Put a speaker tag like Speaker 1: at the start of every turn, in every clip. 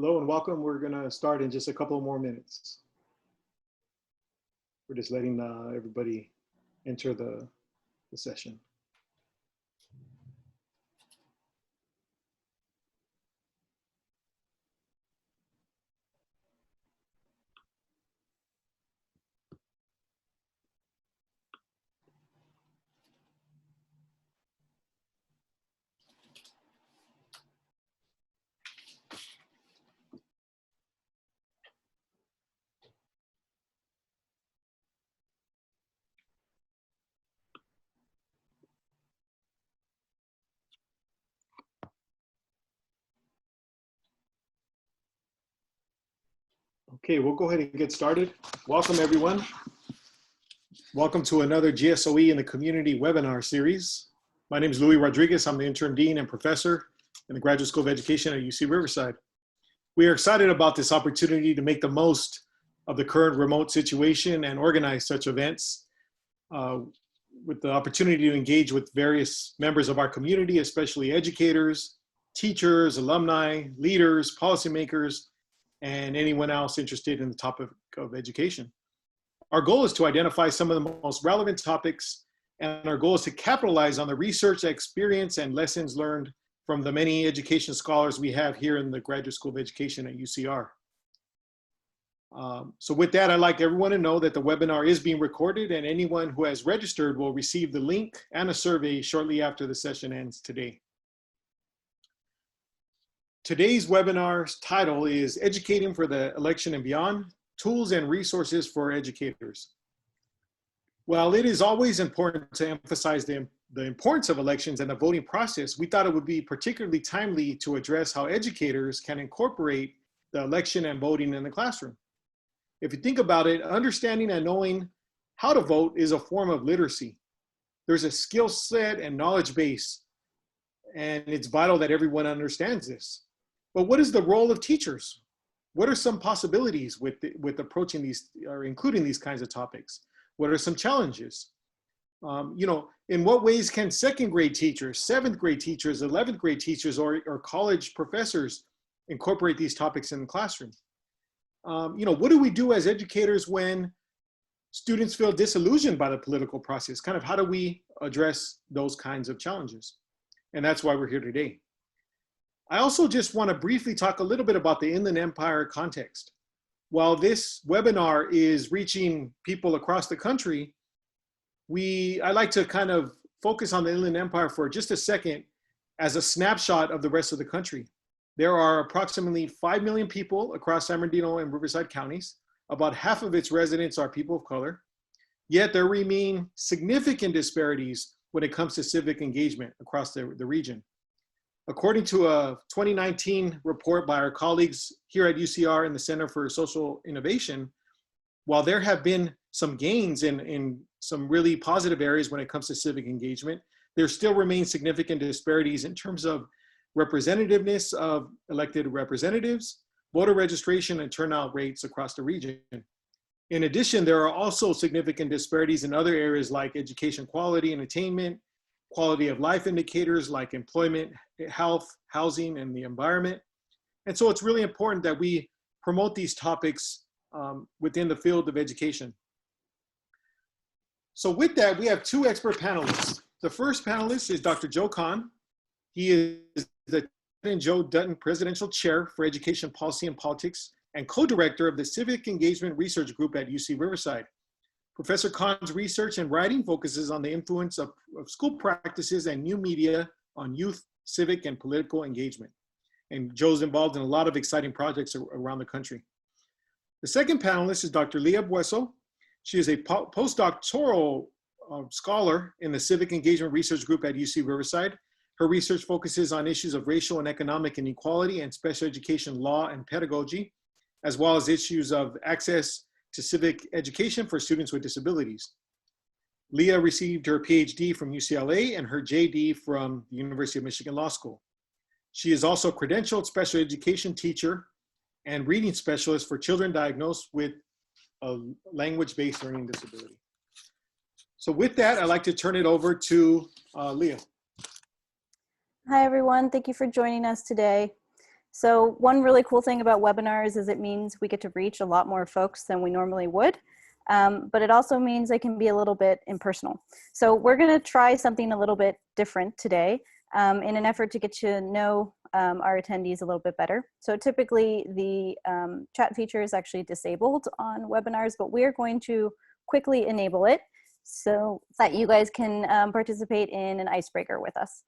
Speaker 1: Hello and welcome. We're going to start in just a couple more minutes. We're just letting everybody enter the session. Okay, we'll go ahead and get started. Welcome everyone. Welcome to another GSOE in the Community webinar series. My name is Louie Rodríguez. I'm the Interim Dean and Professor in the Graduate School of Education at UC Riverside. We are excited about this opportunity to make the most of the current remote situation and organize such events with the opportunity to engage with various members of our community, especially educators, teachers, alumni, leaders, policymakers, and anyone else interested in the topic of education. Our goal is to identify some of the most relevant topics, and our goal is to capitalize on the research, experience, and lessons learned from the many education scholars we have here in the Graduate School of Education at UCR. So with that, I'd like everyone to know that the webinar is being recorded, and anyone who has registered will receive the link and a survey shortly after the session ends today. Today's webinar's title is Educating for the Election and Beyond, Tools and Resources for Educators. While it is always important to emphasize the importance of elections and the voting process, we thought it would be particularly timely to address how educators can incorporate the election and voting in the classroom. If you think about it, understanding and knowing how to vote is a form of literacy. There's a skill set and knowledge base, and it's vital that everyone understands this. But what is the role of teachers? What are some possibilities with approaching these or including these kinds of topics? What are some challenges? In what ways can second grade teachers, seventh grade teachers, 11th grade teachers, or college professors incorporate these topics in the classroom? What do we do as educators when students feel disillusioned by the political process? Kind of how do we address those kinds of challenges? And that's why we're here today. I also just want to briefly talk a little bit about the Inland Empire context. While this webinar is reaching people across the country, I like to kind of focus on the Inland Empire for just a second as a snapshot of the rest of the country. There are approximately 5 million people across San Bernardino and Riverside counties. About half of its residents are people of color. Yet there remain significant disparities when it comes to civic engagement across the region. According to a 2019 report by our colleagues here at UCR in the Center for Social Innovation, while there have been some gains in some really positive areas when it comes to civic engagement, there still remain significant disparities in terms of representativeness of elected representatives, voter registration, and turnout rates across the region. In addition, there are also significant disparities in other areas like education quality and attainment, quality of life indicators like employment, health, housing, and the environment. And so it's really important that we promote these topics within the field of education. So with that, we have two expert panelists. The first panelist is Dr. Joe Kahne. He is the Joe Dutton Presidential Chair for Education Policy and Politics and co-director of the Civic Engagement Research Group at UC Riverside. Professor Kahne's research and writing focuses on the influence of school practices and new media on youth, civic, and political engagement. And Joe's involved in a lot of exciting projects around the country. The second panelist is Dr. Leah Bueso. She is a postdoctoral scholar in the Civic Engagement Research Group at UC Riverside. Her research focuses on issues of racial and economic inequality and special education law and pedagogy, as well as issues of access to civic education for students with disabilities. Leah received her PhD from UCLA and her JD from the University of Michigan Law School. She is also a credentialed special education teacher and reading specialist for children diagnosed with a language-based learning disability. So with that, I'd like to turn it over to Leah.
Speaker 2: Hi, everyone. Thank you for joining us today. So one really cool thing about webinars is it means we get to reach a lot more folks than we normally would. But it also means they can be a little bit impersonal. So we're going to try something a little bit different today in an effort to get to know our attendees a little bit better. So typically the chat feature is actually disabled on webinars, but we're going to quickly enable it so that you guys can participate in an icebreaker with us.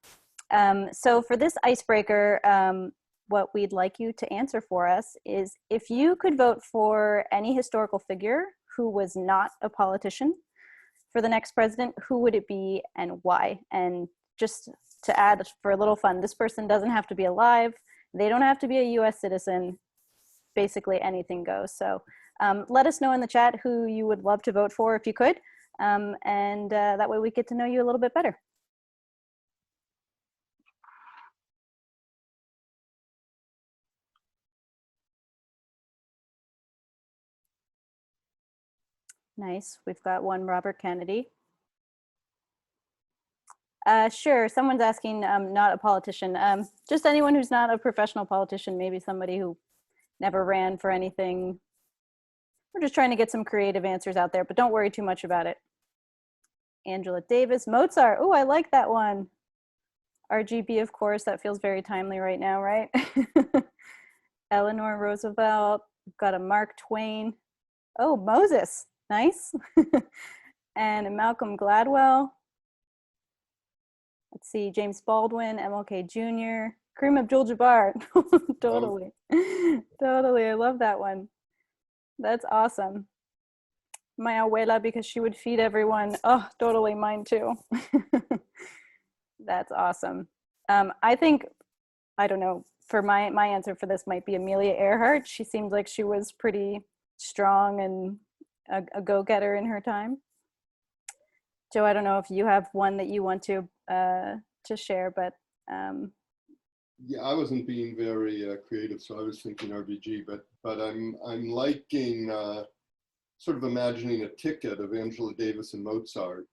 Speaker 2: So for this icebreaker, what we'd like you to answer for us is, if you could vote for any historical figure who was not a politician for the next president, who would it be and why? And just to add for a little fun, this person doesn't have to be alive. They don't have to be a US citizen. Basically anything goes. So let us know in the chat who you would love to vote for if you could. And that way we get to know you a little bit better. Nice. We've got one Robert Kennedy. Sure. Someone's asking, not a politician. Just anyone who's not a professional politician, maybe somebody who never ran for anything. We're just trying to get some creative answers out there, but don't worry too much about it. Angela Davis, Mozart. Oh, I like that one. RGB, of course. That feels very timely right now, right? Eleanor Roosevelt. We've got a Mark Twain. Oh, Moses. Nice. And Malcolm Gladwell. Let's see, James Baldwin, MLK Jr., Kareem Abdul-Jabbar. Totally. Totally. I love that one. That's awesome. My abuela, because she would feed everyone. Oh, totally. Mine too. That's awesome. I think, I don't know, for my answer for this might be Amelia Earhart. She seems like she was pretty strong and a go-getter in her time. Joe, I don't know if you have one that you want to share, but
Speaker 3: yeah, I wasn't being very creative, so I was thinking RBG, but I'm liking sort of imagining a ticket of Angela Davis and Mozart.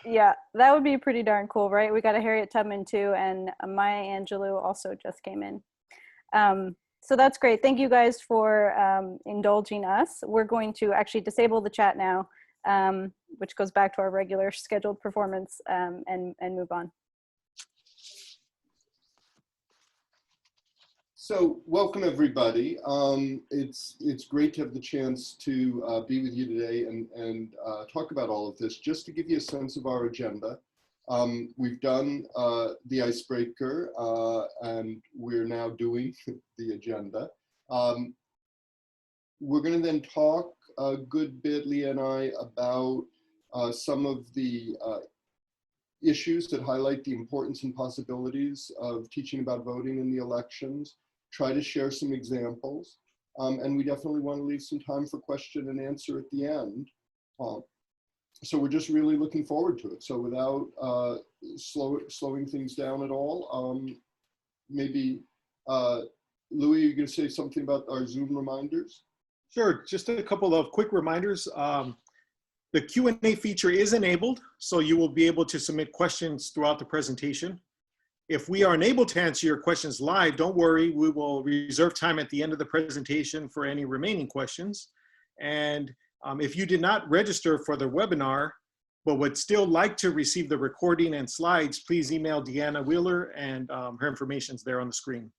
Speaker 2: Yeah, that would be pretty darn cool, right? We got a Harriet Tubman too, and Maya Angelou also just came in. So that's great. Thank you guys for indulging us. We're going to actually disable the chat now, which goes back to our regular scheduled performance, and move on.
Speaker 3: So welcome everybody. It's great to have the chance to be with you today and talk about all of this. Just to give you a sense of our agenda, we've done the icebreaker and we're now doing the agenda. We're going to then talk a good bit, Leah and I, about some of the issues that highlight the importance and possibilities of teaching about voting in the elections, try to share some examples, and we definitely want to leave some time for question and answer at the end. So we're just really looking forward to it. So without slowing things down at all, maybe, Louie, you're going to say something about our Zoom reminders?
Speaker 1: Sure, just a couple of quick reminders. The Q&A feature is enabled, so you will be able to submit questions throughout the presentation. If we are unable to answer your questions live, don't worry, we will reserve time at the end of the presentation for any remaining questions. And if you did not register for the webinar, but would still like to receive the recording and slides, please email Deanna Wheeler, and her information is there on the screen.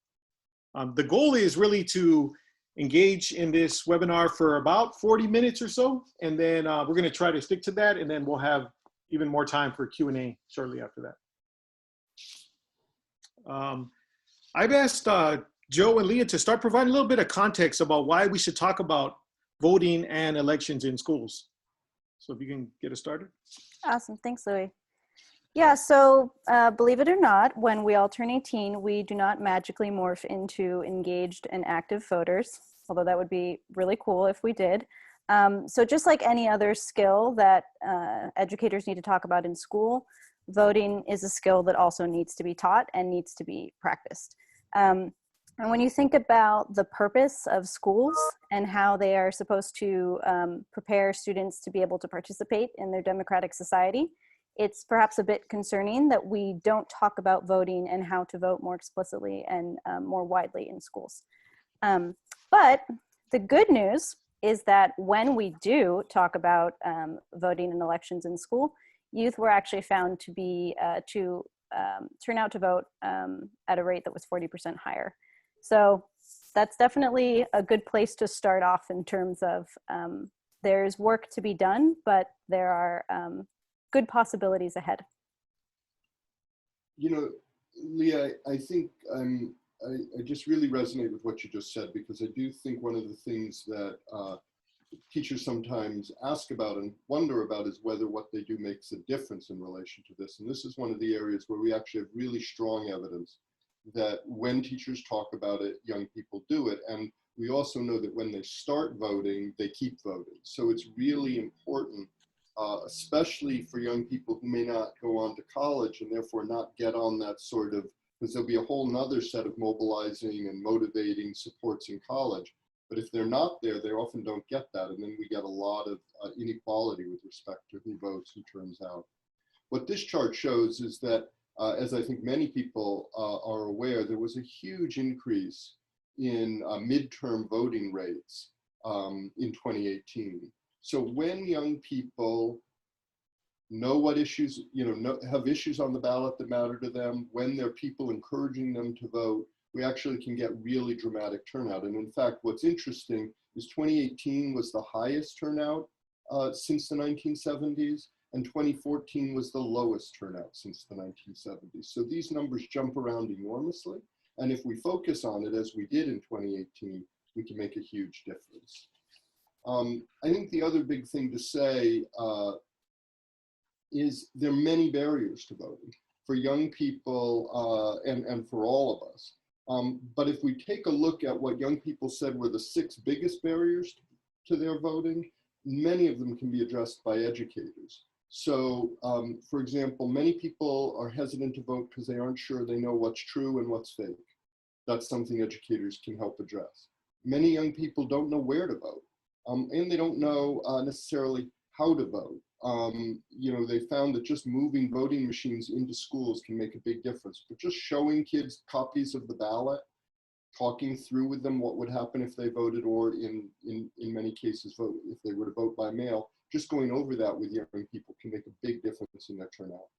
Speaker 1: The goal is really to engage in this webinar for about 40 minutes or so, and then we're going to try to stick to that, and then we'll have even more time for Q&A shortly after that. I've asked Joe and Leah to start providing a little bit of context about why we should talk about voting and elections in schools. So if you can get us started.
Speaker 2: Awesome. Thanks, Louie. Yeah, so believe it or not, when we all turn 18, we do not magically morph into engaged and active voters, although that would be really cool if we did. So just like any other skill that educators need to talk about in school, voting is a skill that also needs to be taught and needs to be practiced. And when you think about the purpose of schools and how they are supposed to prepare students to be able to participate in their democratic society, it's perhaps a bit concerning that we don't talk about voting and how to vote more explicitly and more widely in schools. But the good news is that when we do talk about voting in elections in school, youth were actually found to be turn out to vote at a rate that was 40% higher. So that's definitely a good place to start off in terms of there's work to be done, but there are good possibilities ahead.
Speaker 3: You know, Leah, I think I just really resonate with what you just said, because I do think one of the things that teachers sometimes ask about and wonder about is whether what they do makes a difference in relation to this. And this is one of the areas where we actually have really strong evidence that when teachers talk about it, young people do it. And we also know that when they start voting, they keep voting. So it's really important, especially for young people who may not go on to college and therefore not get on that sort of, because there'll be a whole nother set of mobilizing and motivating supports in college. But if they're not there, they often don't get that. And then we get a lot of inequality with respect to who votes and turns out. What this chart shows is that, as I think many people are aware, there was a huge increase in midterm voting rates in 2018. So when young people know what issues, have issues on the ballot that matter to them, when there are people encouraging them to vote, we actually can get really dramatic turnout. And in fact, what's interesting is 2018 was the highest turnout since the 1970s, and 2014 was the lowest turnout since the 1970s. So these numbers jump around enormously. And if we focus on it, as we did in 2018, we can make a huge difference. I think the other big thing to say is there are many barriers to voting for young people and for all of us. But if we take a look at what young people said were the 6 biggest barriers to their voting, many of them can be addressed by educators. So, for example, many people are hesitant to vote because they aren't sure they know what's true and what's fake. That's something educators can help address. Many young people don't know where to vote, and they don't know necessarily how to vote. They found that just moving voting machines into schools can make a big difference, but just showing kids copies of the ballot, talking through with them what would happen if they voted, or in many cases, vote if they were to vote by mail, just going over that with young people can make a big difference in their turnout.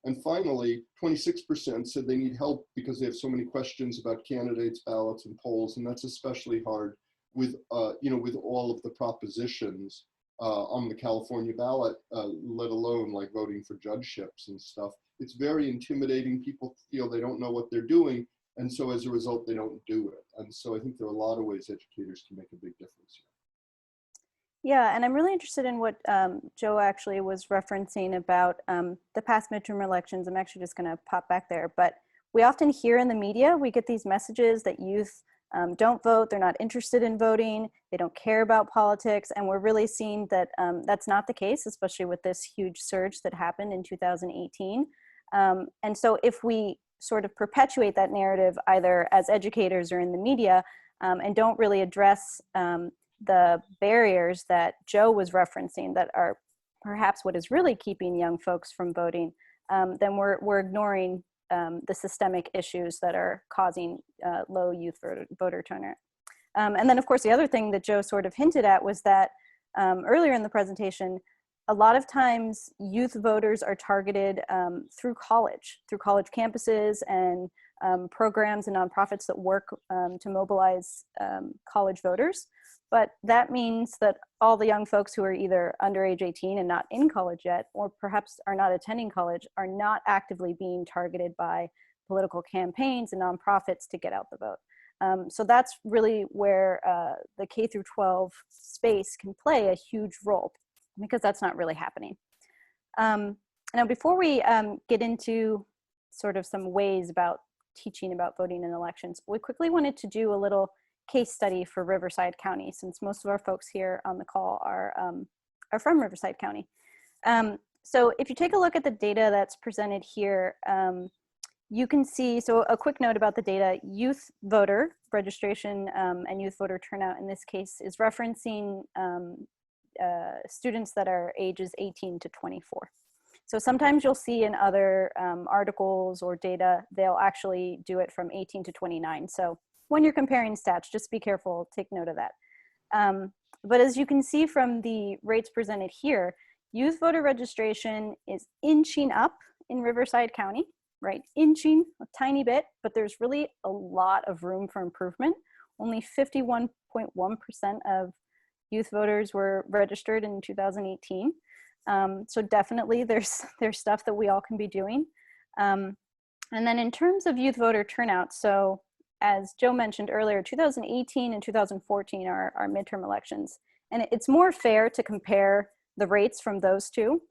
Speaker 3: And finally, 26% said they need help because they have so many questions about candidates, ballots, and polls, and that's especially hard with with all of the propositions on the California ballot, let alone like voting for judgeships and stuff. It's very intimidating. People feel they don't know what they're doing, and so as a result, they don't do it. And so I think there are a lot of ways educators can make a big difference here.
Speaker 2: Yeah, and I'm really interested in what Joe actually was referencing about the past midterm elections. I'm actually just going to pop back there, but we often hear in the media, we get these messages that youth don't vote, they're not interested in voting, they don't care about politics, and we're really seeing that that's not the case, especially with this huge surge that happened in 2018. And so if we sort of perpetuate that narrative either as educators or in the media and don't really address the barriers that Joe was referencing that are perhaps what is really keeping young folks from voting, then we're ignoring the systemic issues that are causing low youth voter turnout. And then of course, the other thing that Joe sort of hinted at was that earlier in the presentation, a lot of times youth voters are targeted through college campuses and programs and nonprofits that work to mobilize college voters. But that means that all the young folks who are either under age 18 and not in college yet, or perhaps are not attending college, are not actively being targeted by political campaigns and nonprofits to get out the vote. So that's really where the K through 12 space can play a huge role, because that's not really happening. Now, before we get into sort of some ways about teaching about voting in elections, we quickly wanted to do a little case study for Riverside County, since most of our folks here on the call are from Riverside County. So if you take a look at the data that's presented here, you can see, so a quick note about the data, youth voter registration and youth voter turnout in this case is referencing students that are ages 18 to 24. So sometimes you'll see in other articles or data, they'll actually do it from 18 to 29. So when you're comparing stats, just be careful, take note of that. But as you can see from the rates presented here, youth voter registration is inching up in Riverside County, right? Inching a tiny bit, but there's really a lot of room for improvement. Only 51.1% of youth voters were registered in 2018. So definitely there's stuff that we all can be doing. And then in terms of youth voter turnout, so as Joe mentioned earlier, 2018 and 2014 are our midterm elections. And it's more fair to compare the rates from those two.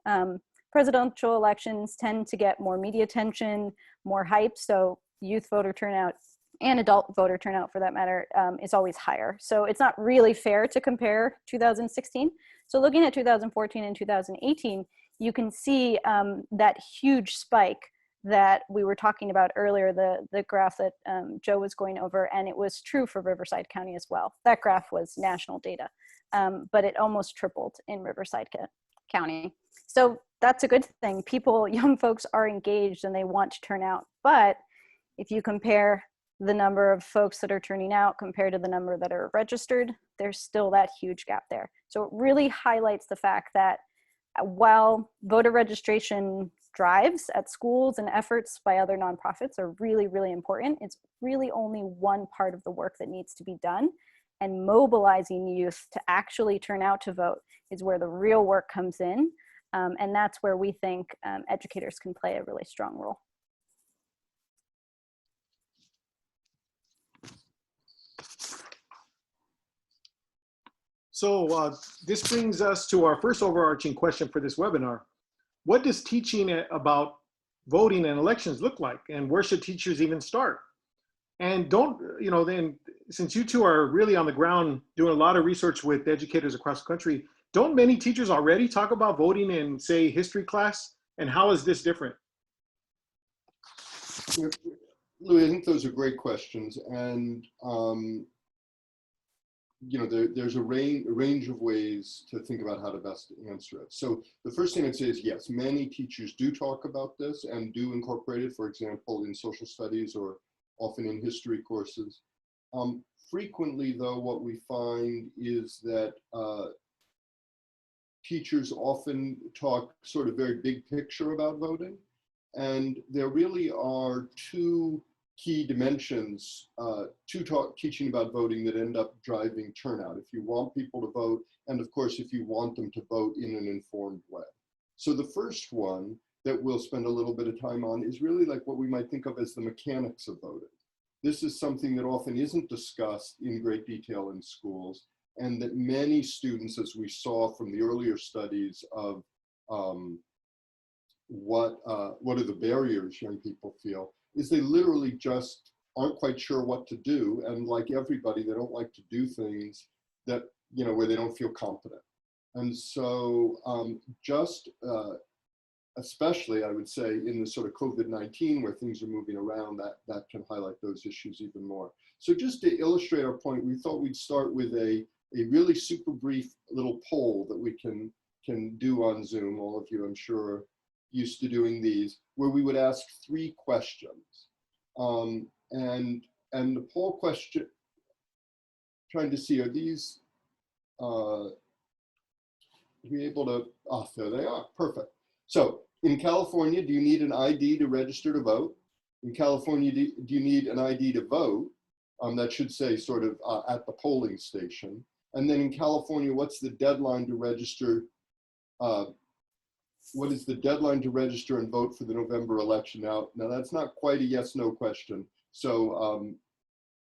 Speaker 2: Presidential elections tend to get more media attention, more hype, so youth voter turnout and adult voter turnout for that matter is always higher. So it's not really fair to compare 2016. So looking at 2014 and 2018, you can see that huge spike that we were talking about earlier, the graph that Joe was going over, and it was true for Riverside County as well. That graph was national data, but it almost tripled in Riverside County. So that's a good thing. People, young folks are engaged and they want to turn out. But if you compare the number of folks that are turning out compared to the number that are registered, there's still that huge gap there. So it really highlights the fact that while voter registration drives at schools and efforts by other nonprofits are really, really important, it's really only one part of the work that needs to be done. And mobilizing youth to actually turn out to vote is where the real work comes in. And that's where we think educators can play a really strong role.
Speaker 1: So this brings us to our first overarching question for this webinar. What does teaching about voting and elections look like? And where should teachers even start? And then since you two are really on the ground doing a lot of research with educators across the country, don't many teachers already talk about voting in, say, history class? And how is this different?
Speaker 3: Louie, I think those are great questions. And there's a range of ways to think about how to best answer it. So the first thing I'd say is, yes, many teachers do talk about this and do incorporate it, for example, in social studies or often in history courses. Frequently, though, what we find is that teachers often talk sort of very big picture about voting. And there really are two key dimensions to teaching about voting that end up driving turnout. If you want people to vote, and of course, if you want them to vote in an informed way. So the first one that we'll spend a little bit of time on is really like what we might think of as the mechanics of voting. This is something that often isn't discussed in great detail in schools, and that many students, as we saw from the earlier studies of what are the barriers young people feel, is they literally just aren't quite sure what to do. And like everybody, they don't like to do things that, where they don't feel confident. And so especially I would say in the sort of COVID-19 where things are moving around, that can highlight those issues even more. So just to illustrate our point, we thought we'd start with a really super brief little poll that we can do on Zoom. All of you, I'm sure, used to doing these, where we would ask 3 questions. And the poll question, trying to see, are these, be able to, there they are, perfect. So in California, do you need an ID to register to vote? In California, do you need an ID to vote? That should say sort of at the polling station. And then in California, what's the deadline to register? What is the deadline to register and vote for the November election? Now that's not quite a yes/no question. So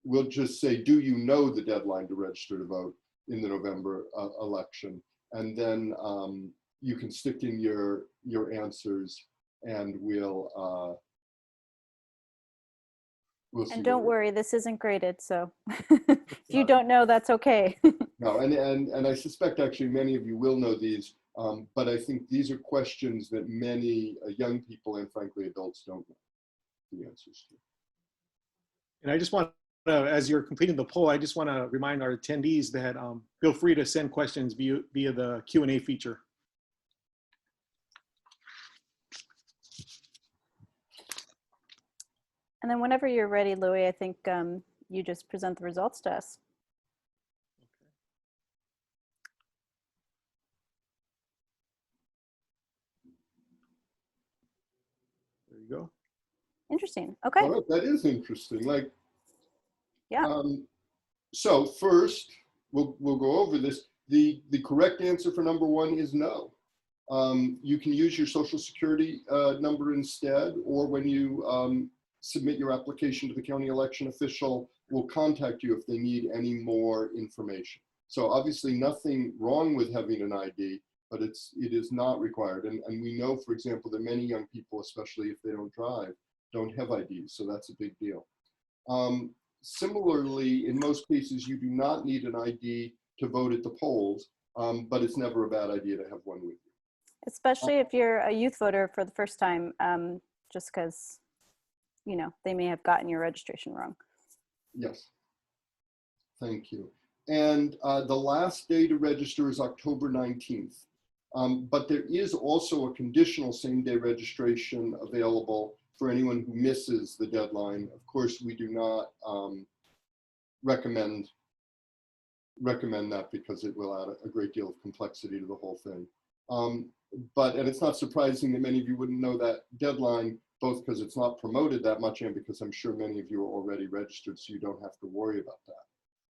Speaker 3: we'll just say, do you know the deadline to register to vote in the November election? And then you can stick in your answers, and we'll see.
Speaker 2: And don't worry, this isn't graded, so if you don't know, that's okay.
Speaker 3: No, and I suspect actually many of you will know these, but I think these are questions that many young people and frankly adults don't know the answers to.
Speaker 1: And I just want to, as you're completing the poll, I just want to remind our attendees that feel free to send questions via the Q&A feature.
Speaker 2: And then whenever you're ready, Louie, I think you just present the results to us.
Speaker 1: There you go.
Speaker 2: Interesting. Okay.
Speaker 3: All right, that is interesting. Like,
Speaker 2: yeah.
Speaker 3: So first, we'll go over this. The correct answer for number 1 is no. You can use your social security number instead, or when you submit your application to the county election official, will contact you if they need any more information. So obviously nothing wrong with having an ID, but it is not required. And we know, for example, that many young people, especially if they don't drive, don't have IDs, so that's a big deal. Similarly, in most cases, you do not need an ID to vote at the polls, but it's never a bad idea to have one with you.
Speaker 2: Especially if you're a youth voter for the first time, just because, you know, they may have gotten your registration wrong.
Speaker 3: Yes. Thank you. And the last day to register is October 19th. But there is also a conditional same-day registration available for anyone who misses the deadline. Of course, we do not recommend that because it will add a great deal of complexity to the whole thing. And it's not surprising that many of you wouldn't know that deadline, both because it's not promoted that much and because I'm sure many of you are already registered, so you don't have to worry about that.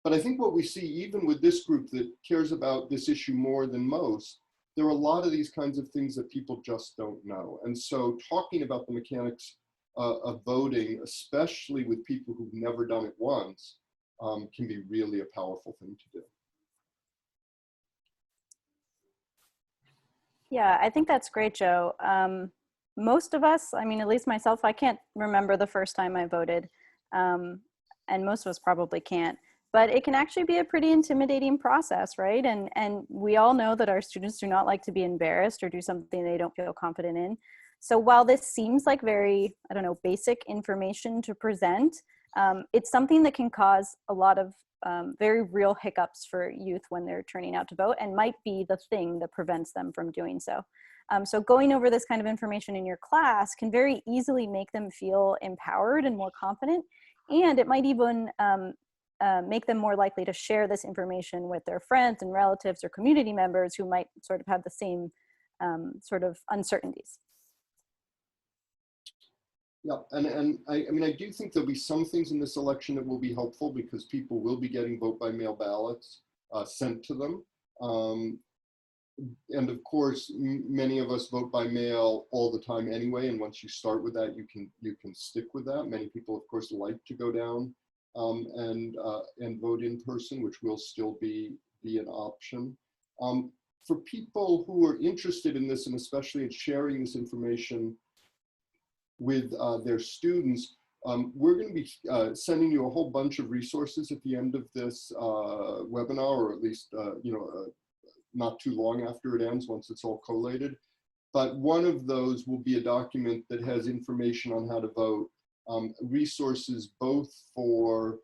Speaker 3: But I think what we see, even with this group that cares about this issue more than most, there are a lot of these kinds of things that people just don't know. And so talking about the mechanics of voting, especially with people who've never done it once, can be really a powerful thing to do.
Speaker 2: Yeah, I think that's great, Joe. Most of us, I mean, at least myself, I can't remember the first time I voted, and most of us probably can't. But it can actually be a pretty intimidating process, right? And we all know that our students do not like to be embarrassed or do something they don't feel confident in. So while this seems like very, I don't know, basic information to present, it's something that can cause a lot of very real hiccups for youth when they're turning out to vote, and might be the thing that prevents them from doing so. So going over this kind of information in your class can very easily make them feel empowered and more confident, and it might even make them more likely to share this information with their friends and relatives or community members who might sort of have the same sort of uncertainties.
Speaker 3: Yeah, and I mean, I do think there'll be some things in this election that will be helpful because people will be getting vote by mail ballots sent to them. And of course, many of us vote by mail all the time anyway. And once you start with that, you can stick with that. Many people, of course, like to go down and vote in person, which will still be an option. For people who are interested in this, and especially in sharing this information with their students, we're going to be sending you a whole bunch of resources at the end of this webinar, or at least not too long after it ends, once it's all collated. But one of those will be a document that has information on how to vote, resources both for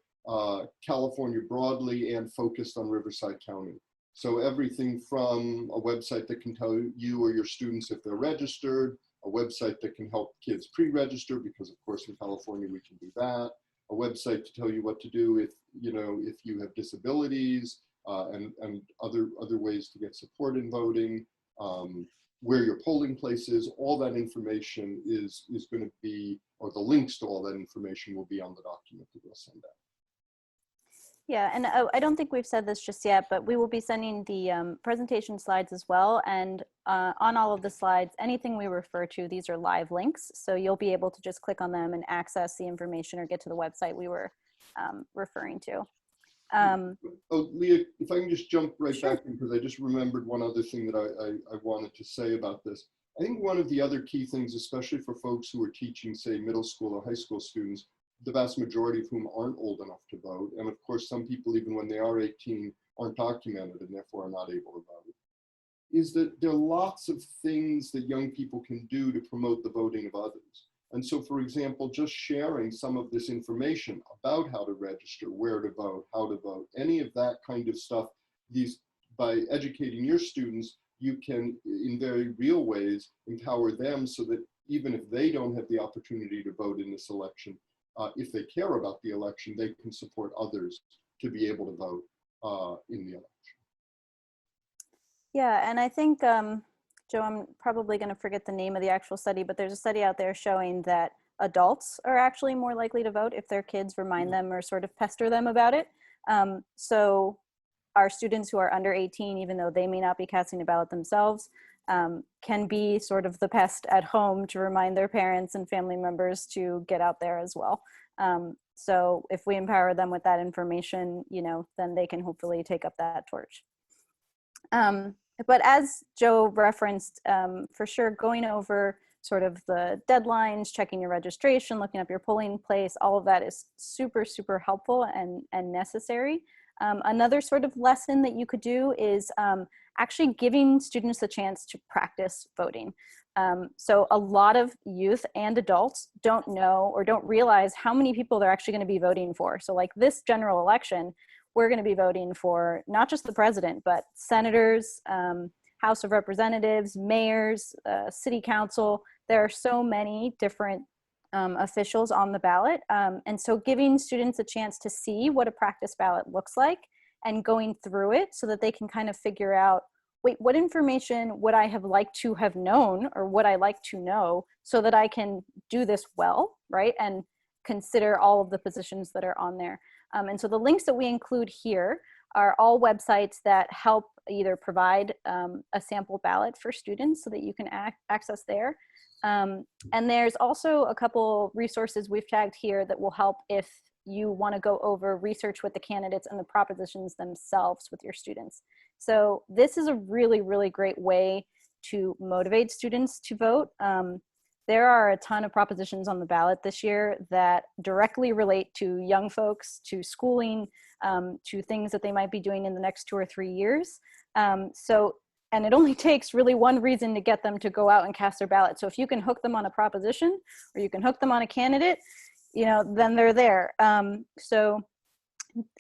Speaker 3: California broadly and focused on Riverside County. So everything from a website that can tell you or your students if they're registered, a website that can help kids pre-register, because of course in California we can do that, a website to tell you what to do if you have disabilities, and other ways to get support in voting, where your polling place is. All that information is going to be, or the links to all that information will be on the document that we'll send out.
Speaker 2: Yeah, and I don't think we've said this just yet, but we will be sending the presentation slides as well. And on all of the slides, anything we refer to, these are live links. So you'll be able to just click on them and access the information or get to the website we were referring to.
Speaker 3: Oh, Leah, if I can just jump right
Speaker 2: Sure.
Speaker 3: back in, because I just remembered one other thing that I wanted to say about this. I think one of the other key things, especially for folks who are teaching, say, middle school or high school students, the vast majority of whom aren't old enough to vote, and of course some people, even when they are 18, aren't documented and therefore are not able to vote, is that there are lots of things that young people can do to promote the voting of others. And so, for example, just sharing some of this information about how to register, where to vote, how to vote, any of that kind of stuff, by educating your students, you can, in very real ways, empower them so that even if they don't have the opportunity to vote in this election, if they care about the election, they can support others to be able to vote in the election.
Speaker 2: Yeah, and I think, Joe, I'm probably going to forget the name of the actual study, but there's a study out there showing that adults are actually more likely to vote if their kids remind them or sort of pester them about it. So our students who are under 18, even though they may not be casting a ballot themselves, can be sort of the pest at home to remind their parents and family members to get out there as well. So if we empower them with that information, you know, then they can hopefully take up that torch. But as Joe referenced, for sure, going over sort of the deadlines, checking your registration, looking up your polling place, all of that is super, super helpful and necessary. Another sort of lesson that you could do is actually giving students the chance to practice voting. So a lot of youth and adults don't know or don't realize how many people they're actually going to be voting for. So like this general election, we're going to be voting for not just the president, but senators, House of Representatives, mayors, city council. There are so many different officials on the ballot. And so giving students a chance to see what a practice ballot looks like and going through it so that they can kind of figure out, wait, what information would I have liked to have known or would I like to know so that I can do this well, right? And consider all of the positions that are on there. And so the links that we include here are all websites that help either provide a sample ballot for students so that you can access there. And there's also a couple resources we've tagged here that will help if you want to go over research with the candidates and the propositions themselves with your students. So this is a really, really great way to motivate students to vote. There are a ton of propositions on the ballot this year that directly relate to young folks, to schooling, to things that they might be doing in the next 2 or 3 years. And it only takes really one reason to get them to go out and cast their ballot. So if you can hook them on a proposition or you can hook them on a candidate, you know, then they're there. So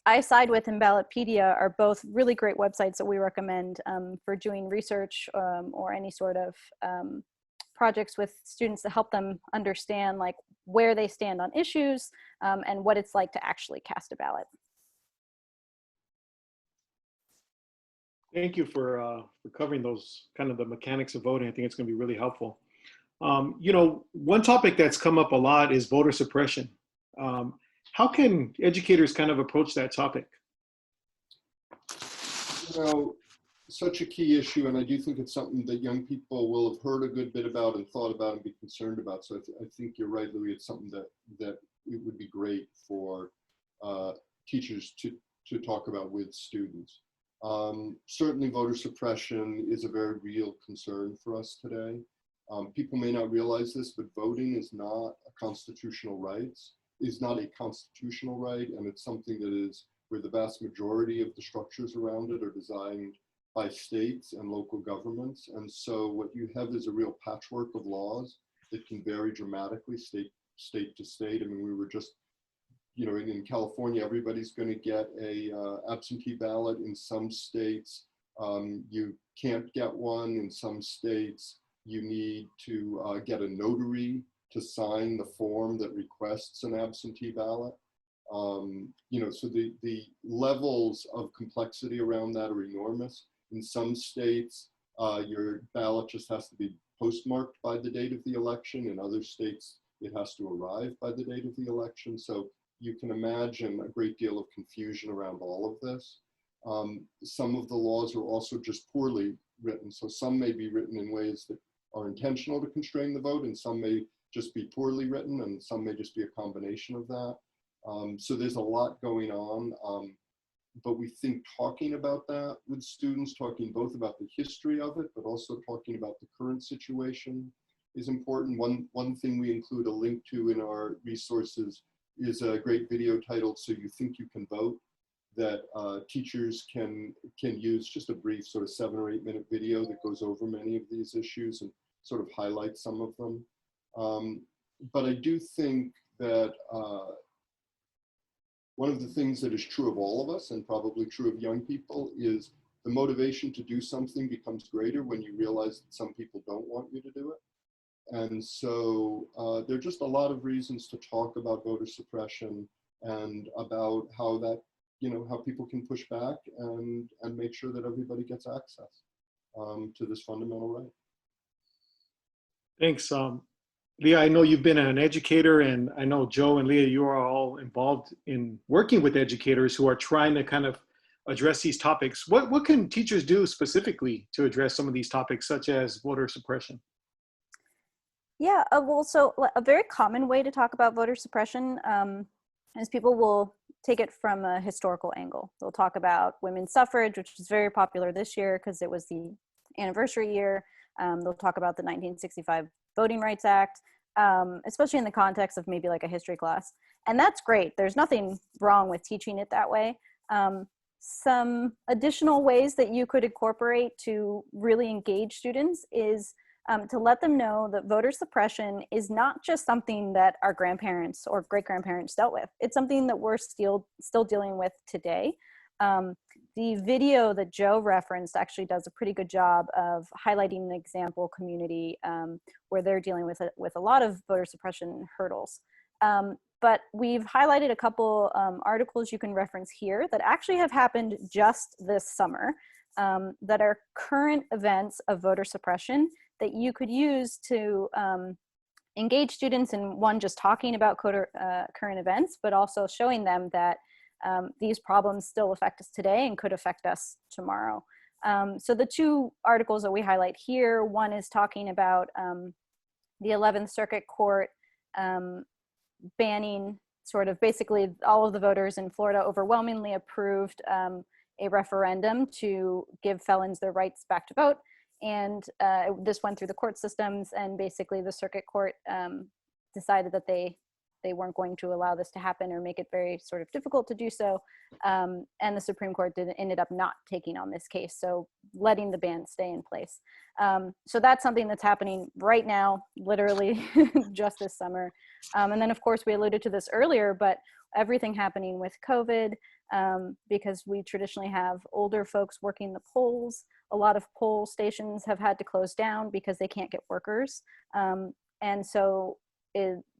Speaker 2: iSidewith and Ballotpedia are both really great websites that we recommend for doing research or any sort of projects with students to help them understand like where they stand on issues and what it's like to actually cast a ballot.
Speaker 1: Thank you for covering those kind of the mechanics of voting. I think it's going to be really helpful. You know, one topic that's come up a lot is voter suppression. How can educators kind of approach that topic?
Speaker 3: You know, such a key issue, and I do think it's something that young people will have heard a good bit about and thought about and be concerned about. So I think you're right, Louie. It's something that it would be great for teachers to talk about with students. Certainly voter suppression is a very real concern for us today. People may not realize this, but voting is not a constitutional right, and it's something that is where the vast majority of the structures around it are designed by states and local governments. And so what you have is a real patchwork of laws that can vary dramatically state to state. I mean, we were just, you know, in California, everybody's going to get a absentee ballot. In some states, you can't get one. In some states, you need to get a notary to sign the form that requests an absentee ballot. You know, so the levels of complexity around that are enormous. In some states, your ballot just has to be postmarked by the date of the election. In other states, it has to arrive by the date of the election. So you can imagine a great deal of confusion around all of this. Some of the laws are also just poorly written. So some may be written in ways that are intentional to constrain the vote, and some may just be poorly written, and some may just be a combination of that. So there's a lot going on. But we think talking about that with students, talking both about the history of it, but also talking about the current situation is important. One thing we include a link to in our resources is a great video titled "So You Think You Can Vote" that teachers can use, just a brief sort of 7 or 8 minute video that goes over many of these issues and sort of highlights some of them. But I do think that one of the things that is true of all of us, and probably true of young people, is the motivation to do something becomes greater when you realize that some people don't want you to do it. And so there are just a lot of reasons to talk about voter suppression and about how that, how people can push back and make sure that everybody gets access to this fundamental right.
Speaker 1: Thanks. Leah, I know you've been an educator, and I know Joe and Leah, you are all involved in working with educators who are trying to kind of address these topics. What can teachers do specifically to address some of these topics, such as voter suppression?
Speaker 2: Yeah, well, so a very common way to talk about voter suppression is people will take it from a historical angle. They'll talk about women's suffrage, which is very popular this year because it was the anniversary year. They'll talk about the 1965 Voting Rights Act, especially in the context of maybe like a history class. And that's great. There's nothing wrong with teaching it that way. Some additional ways that you could incorporate to really engage students is to let them know that voter suppression is not just something that our grandparents or great-grandparents dealt with. It's something that we're still dealing with today. The video that Joe referenced actually does a pretty good job of highlighting an example community where they're dealing with a lot of voter suppression hurdles. But we've highlighted a couple articles you can reference here that actually have happened just this summer that are current events of voter suppression that you could use to engage students in, one, just talking about current events, but also showing them that these problems still affect us today and could affect us tomorrow. So the two articles that we highlight here, one is talking about the 11th Circuit Court banning sort of basically all of the voters in Florida overwhelmingly approved a referendum to give felons their rights back to vote. And this went through the court systems, and basically the circuit court decided that they weren't going to allow this to happen or make it very sort of difficult to do so. And the Supreme Court ended up not taking on this case, so letting the ban stay in place. So that's something that's happening right now, literally just this summer. And then of course we alluded to this earlier, but everything happening with COVID, because we traditionally have older folks working the polls. A lot of poll stations have had to close down because they can't get workers. And so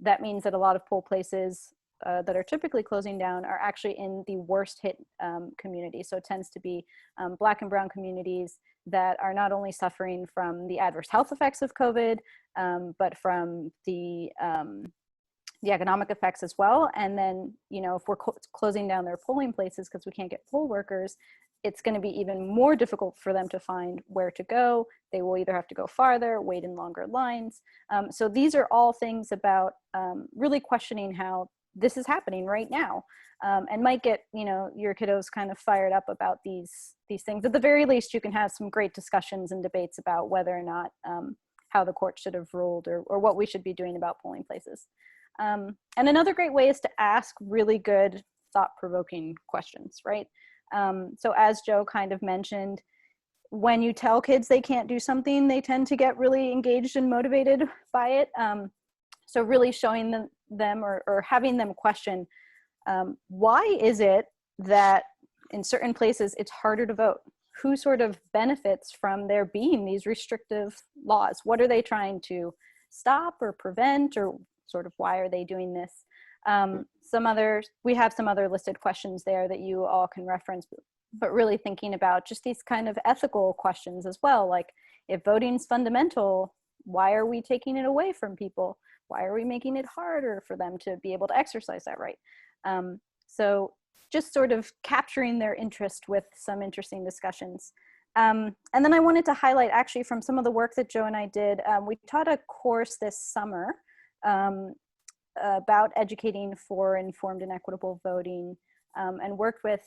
Speaker 2: that means that a lot of poll places that are typically closing down are actually in the worst hit community. So it tends to be Black and brown communities that are not only suffering from the adverse health effects of COVID, but from the economic effects as well. And then, if we're closing down their polling places because we can't get poll workers, it's going to be even more difficult for them to find where to go. They will either have to go farther, wait in longer lines. So these are all things about really questioning how this is happening right now, and might get your kiddos kind of fired up about these things. At the very least, you can have some great discussions and debates about whether or not how the court should have ruled or what we should be doing about polling places. And another great way is to ask really good, thought-provoking questions, right? So as Joe kind of mentioned, when you tell kids they can't do something, they tend to get really engaged and motivated by it. So really showing them or having them question, why is it that in certain places it's harder to vote? Who sort of benefits from there being these restrictive laws? What are they trying to stop or prevent, or sort of why are they doing this? We have some other listed questions there that you all can reference, but really thinking about just these kind of ethical questions as well. Like, if voting's fundamental, why are we taking it away from people? Why are we making it harder for them to be able to exercise that right? So just sort of capturing their interest with some interesting discussions. And then I wanted to highlight actually from some of the work that Joe and I did. We taught a course this summer about educating for informed and equitable voting, and worked with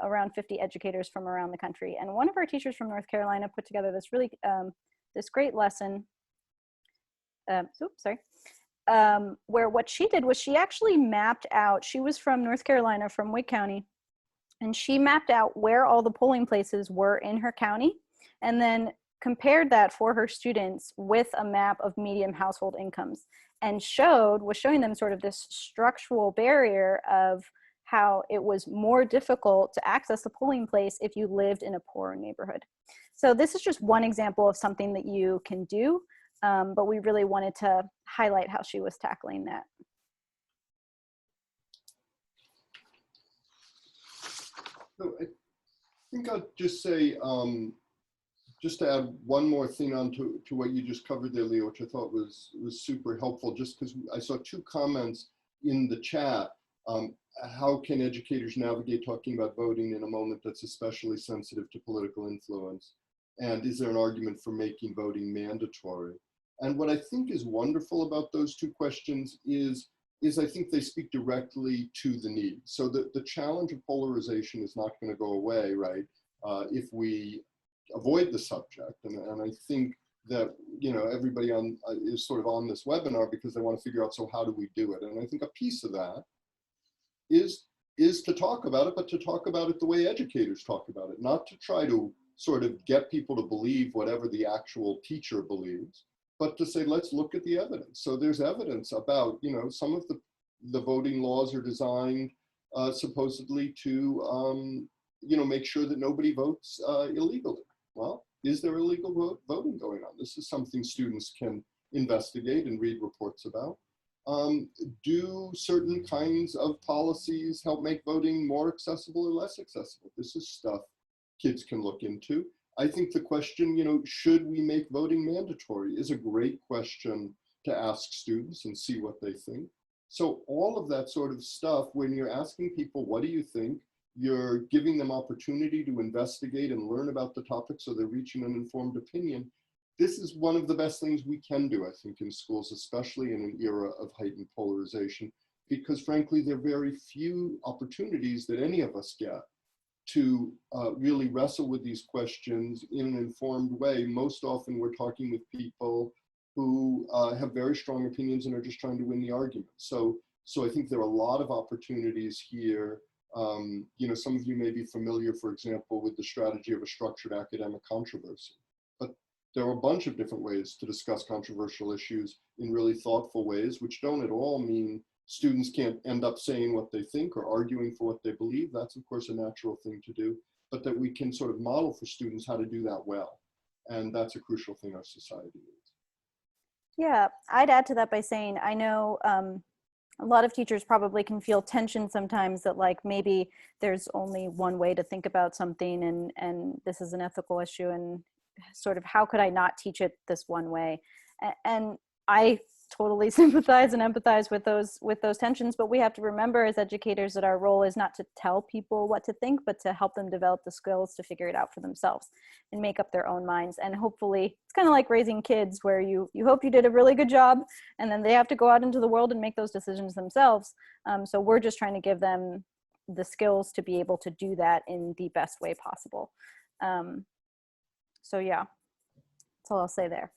Speaker 2: around 50 educators from around the country. And one of our teachers from North Carolina put together this really, this great lesson, where what she did was she actually mapped out, she was from North Carolina, from Wake County, and she mapped out where all the polling places were in her county, and then compared that for her students with a map of median household incomes, and was showing them sort of this structural barrier of how it was more difficult to access the polling place if you lived in a poorer neighborhood. So this is just one example of something that you can do. but we really wanted to highlight how she was tackling that.
Speaker 3: So I think I'll just say, just to add one more thing on to what you just covered there, Leah, which I thought was super helpful, just because I saw two comments in the chat. How can educators navigate talking about voting in a moment that's especially sensitive to political influence? And is there an argument for making voting mandatory? And what I think is wonderful about those two questions is I think they speak directly to the need. So the challenge of polarization is not going to go away, right? If we avoid the subject. And I think that, you know, everybody is sort of on this webinar because they want to figure out, so how do we do it? And I think a piece of that is to talk about it, but to talk about it the way educators talk about it, not to try to sort of get people to believe whatever the actual teacher believes, but to say, let's look at the evidence. So there's evidence about, you know, some of the voting laws are designed supposedly to, you know, make sure that nobody votes illegally. Well, is there illegal voting going on? This is something students can investigate and read reports about. Do certain kinds of policies help make voting more accessible or less accessible? This is stuff kids can look into. I think the question, you know, should we make voting mandatory, is a great question to ask students and see what they think. So all of that sort of stuff, when you're asking people, what do you think? You're giving them opportunity to investigate and learn about the topic so they're reaching an informed opinion. This is one of the best things we can do, I think, in schools, especially in an era of heightened polarization, because frankly, there are very few opportunities that any of us get to really wrestle with these questions in an informed way. Most often we're talking with people who have very strong opinions and are just trying to win the argument. So I think there are a lot of opportunities here. You know, some of you may be familiar, for example, with the strategy of a structured academic controversy. But there are a bunch of different ways to discuss controversial issues in really thoughtful ways, which don't at all mean students can't end up saying what they think or arguing for what they believe. That's, of course, a natural thing to do, but that we can sort of model for students how to do that well. And that's a crucial thing our society needs.
Speaker 2: Yeah, I'd add to that by saying, I know a lot of teachers probably can feel tension sometimes that like maybe there's only one way to think about something and this is an ethical issue and sort of how could I not teach it this one way? And I totally sympathize and empathize with those tensions, but we have to remember as educators that our role is not to tell people what to think, but to help them develop the skills to figure it out for themselves and make up their own minds. And hopefully it's kind of like raising kids where you hope you did a really good job and then they have to go out into the world and make those decisions themselves. So we're just trying to give them the skills to be able to do that in the best way possible. So yeah, that's all I'll say there.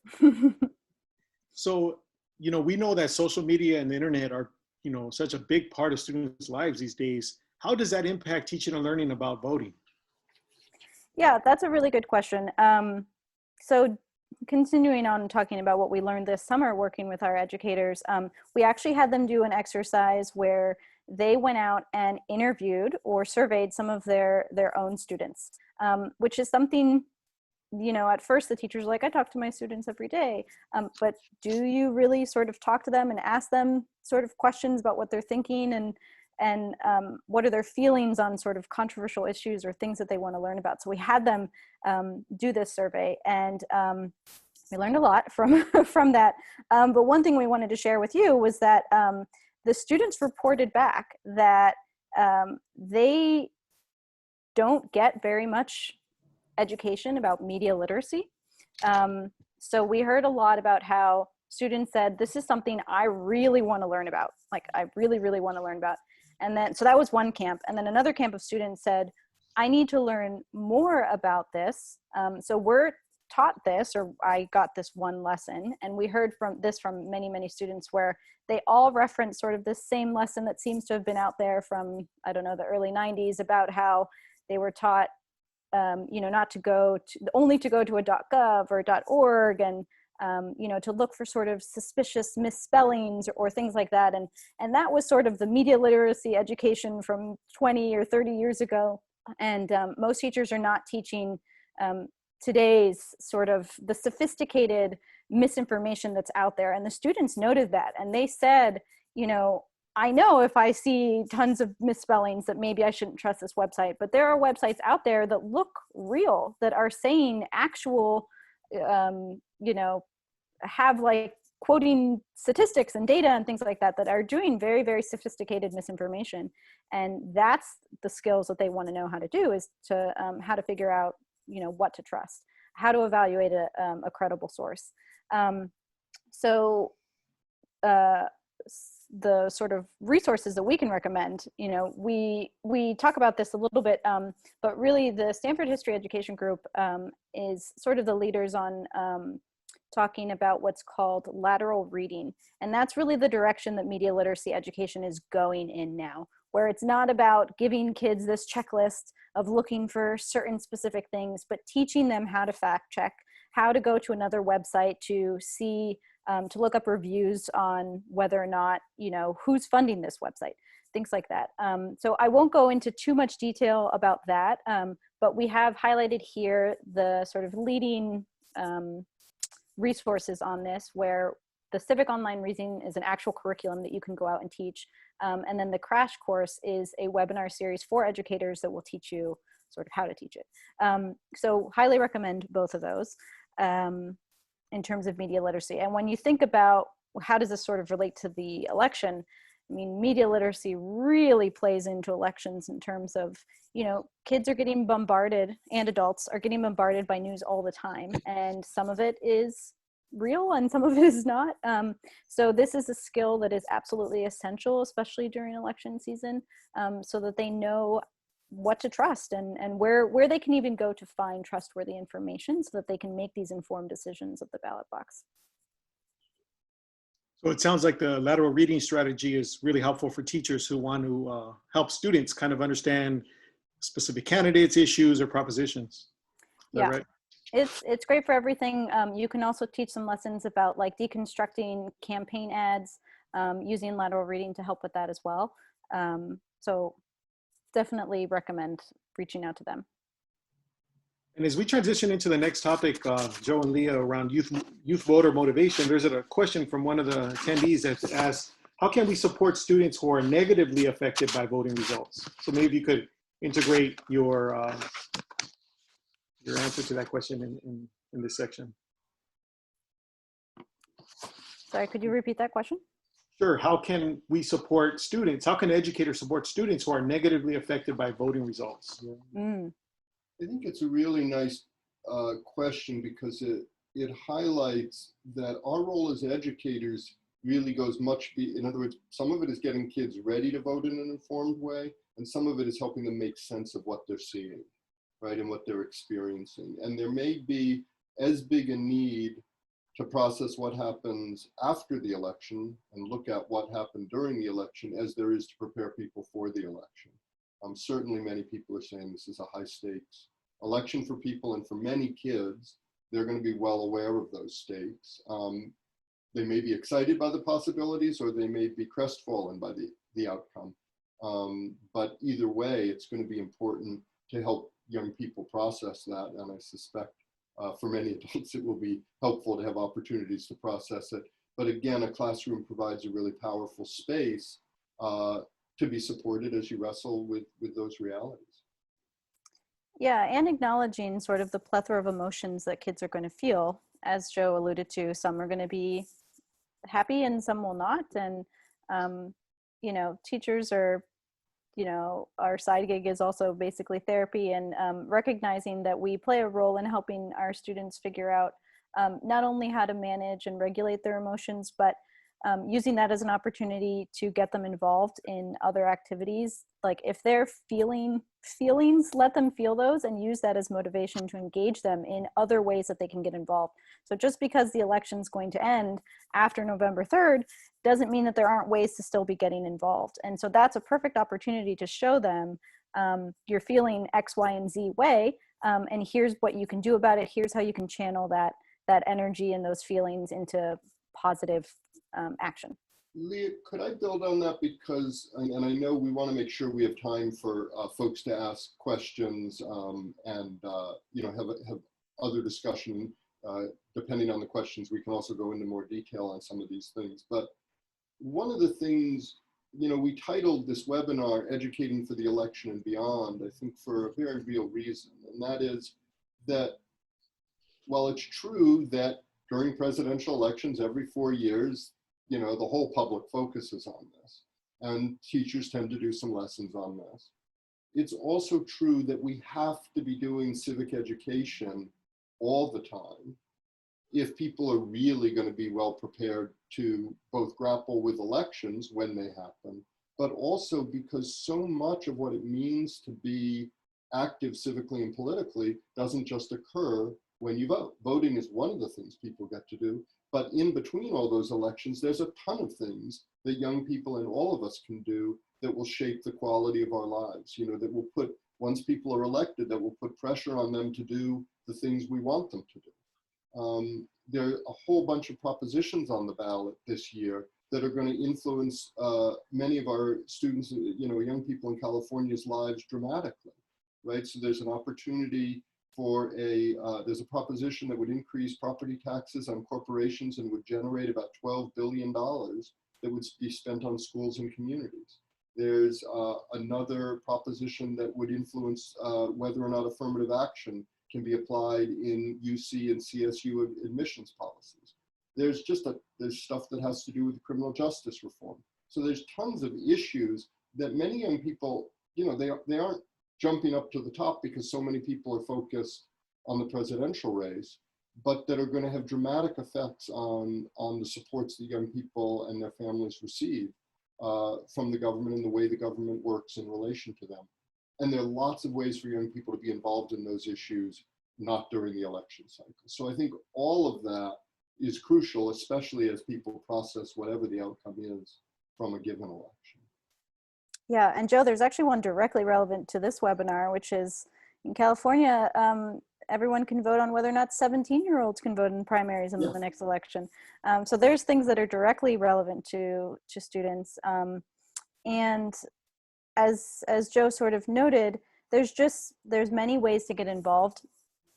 Speaker 1: So, you know, we know that social media and the internet are, you know, such a big part of students' lives these days. How does that impact teaching and learning about voting?
Speaker 2: Yeah, that's a really good question. So continuing on talking about what we learned this summer working with our educators, we actually had them do an exercise where they went out and interviewed or surveyed some of their own students, which is something, you know, at first the teacher's like, I talk to my students every day, but do you really sort of talk to them and ask them sort of questions about what they're thinking and what are their feelings on sort of controversial issues or things that they want to learn about? So we had them do this survey and we learned a lot from that. But one thing we wanted to share with you was that the students reported back that they don't get very much education about media literacy. So we heard a lot about how students said, this is something I really want to learn about. Like, I really, really want to learn about. And then, so that was one camp. And then another camp of students said, I need to learn more about this. So we're taught this, or I got this one lesson. And we heard from many, many students where they all reference sort of this same lesson that seems to have been out there from, I don't know, the early 90s about how they were taught you know, not to go to, only to go to a .gov or .org and, you know, to look for sort of suspicious misspellings or things like that. And that was sort of the media literacy education from 20 or 30 years ago. And most teachers are not teaching today's sort of the sophisticated misinformation that's out there. And the students noted that, and they said, you know, I know if I see tons of misspellings that maybe I shouldn't trust this website, but there are websites out there that look real, that are saying actual, you know, have like quoting statistics and data and things like that, that are doing very, very sophisticated misinformation. And that's the skills that they want to know how to do, is to how to figure out, you know, what to trust, how to evaluate a credible source. The sort of resources that we can recommend, you know, we talk about this a little bit, but really the Stanford History Education Group is sort of the leaders on talking about what's called lateral reading. And that's really the direction that media literacy education is going in now, where it's not about giving kids this checklist of looking for certain specific things, but teaching them how to fact check, how to go to another website to see, to look up reviews on whether or not, you know, who's funding this website, things like that. So I won't go into too much detail about that, but we have highlighted here the sort of leading resources on this, where the Civic Online Reading is an actual curriculum that you can go out and teach. And then the crash course is a webinar series for educators that will teach you sort of how to teach it. So highly recommend both of those in terms of media literacy. And when you think about how does this sort of relate to the election, I mean, media literacy really plays into elections in terms of, you know, kids are getting bombarded, and adults are getting bombarded by news all the time. And some of it is real and some of it is not. So this is a skill that is absolutely essential, especially during election season, so that they know what to trust and where they can even go to find trustworthy information, so that they can make these informed decisions at the ballot box.
Speaker 1: So it sounds like the lateral reading strategy is really helpful for teachers who want to help students kind of understand specific candidates, issues, or propositions.
Speaker 2: Yeah,
Speaker 1: right?
Speaker 2: It's great for everything. You can also teach some lessons about like deconstructing campaign ads, using lateral reading to help with that as well. So definitely recommend reaching out to them.
Speaker 1: And as we transition into the next topic, Joe and Leah, around youth voter motivation, there's a question from one of the attendees that asks, how can we support students who are negatively affected by voting results? So maybe you could integrate your answer to that question in this section.
Speaker 2: Sorry, could you repeat that question?
Speaker 1: Sure. How can we support students? How can educators support students who are negatively affected by voting results?
Speaker 3: I think it's a really nice question, because it highlights that our role as educators really goes in other words, some of it is getting kids ready to vote in an informed way, and some of it is helping them make sense of what they're seeing, right, and what they're experiencing. And there may be as big a need to process what happens after the election and look at what happened during the election as there is to prepare people for the election. Certainly many people are saying this is a high stakes election for people, and for many kids, they're going to be well aware of those stakes. They may be excited by the possibilities, or they may be crestfallen by the outcome. But either way, it's going to be important to help young people process that, and I suspect for many adults it will be helpful to have opportunities to process it. But again, a classroom provides a really powerful space to be supported as you wrestle with those realities.
Speaker 2: Yeah, and acknowledging sort of the plethora of emotions that kids are going to feel. As Joe alluded to, some are going to be happy and some will not. And, you know, teachers are, you know, our side gig is also basically therapy, and recognizing that we play a role in helping our students figure out not only how to manage and regulate their emotions, but using that as an opportunity to get them involved in other activities. Like if they're feeling feelings, let them feel those and use that as motivation to engage them in other ways that they can get involved. So just because the election's going to end after November 3rd doesn't mean that there aren't ways to still be getting involved. And so that's a perfect opportunity to show them you're feeling X, Y, and Z way, and here's what you can do about it. Here's how you can channel that energy and those feelings into positive action.
Speaker 3: Leah, could I build on that, because, and I know we want to make sure we have time for folks to ask questions and you know, have other discussion, depending on the questions, we can also go into more detail on some of these things. But one of the things, you know, we titled this webinar, Educating for the Election and Beyond, I think for a very real reason. And that is that while it's true that during presidential elections every 4 years, you know, the whole public focuses on this, and teachers tend to do some lessons on this. It's also true that we have to be doing civic education all the time if people are really going to be well prepared to both grapple with elections when they happen, but also because so much of what it means to be active civically and politically doesn't just occur when you vote. Voting is one of the things people get to do, but in between all those elections, there's a ton of things that young people and all of us can do that will shape the quality of our lives, you know, that will put, once people are elected, that will put pressure on them to do the things we want them to do. There are a whole bunch of propositions on the ballot this year that are going to influence many of our students, you know, young people in California's lives dramatically, right? So there's an opportunity for there's a proposition that would increase property taxes on corporations and would generate about $12 billion that would be spent on schools and communities. There's another proposition that would influence whether or not affirmative action can be applied in UC and CSU admissions policies. There's just there's stuff that has to do with criminal justice reform. So there's tons of issues that many young people, you know, they aren't jumping up to the top because so many people are focused on the presidential race, but that are going to have dramatic effects on the supports that young people and their families receive from the government and the way the government works in relation to them. And there are lots of ways for young people to be involved in those issues, not during the election cycle. So I think all of that is crucial, especially as people process whatever the outcome is from a given election.
Speaker 2: Yeah, and Joe, there's actually one directly relevant to this webinar, which is in California, everyone can vote on whether or not 17-year-olds can vote in primaries in the next election. So there's things that are directly relevant to students. And as Joe sort of noted, there's many ways to get involved.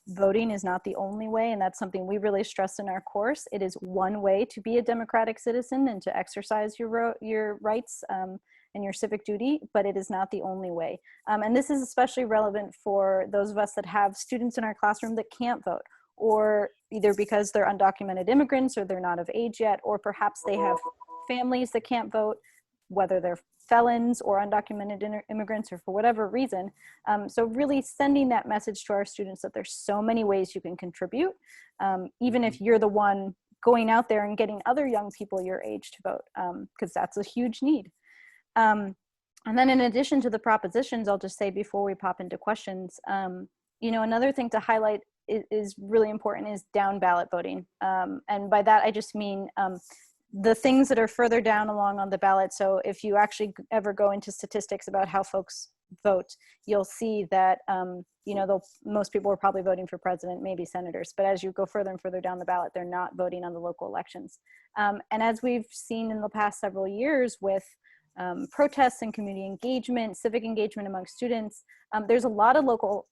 Speaker 2: Voting is not the only way, and that's something we really stress in our course. It is one way to be a democratic citizen and to exercise your rights and your civic duty, but it is not the only way. And this is especially relevant for those of us that have students in our classroom that can't vote, or either because they're undocumented immigrants or they're not of age yet, or perhaps they have families that can't vote, whether they're felons or undocumented immigrants or for whatever reason. So really sending that message to our students that there's so many ways you can contribute, even if you're the one going out there and getting other young people your age to vote, because that's a huge need. And then in addition to the propositions, I'll just say before we pop into questions, you know, another thing to highlight is really important is down ballot voting. And by that, I just mean the things that are further down along on the ballot. So if you actually ever go into statistics about how folks vote, you'll see that, you know, most people are probably voting for president, maybe senators, but as you go further and further down the ballot, they're not voting on the local elections. And as we've seen in the past several years with protests and community engagement, civic engagement among students, there's a lot of local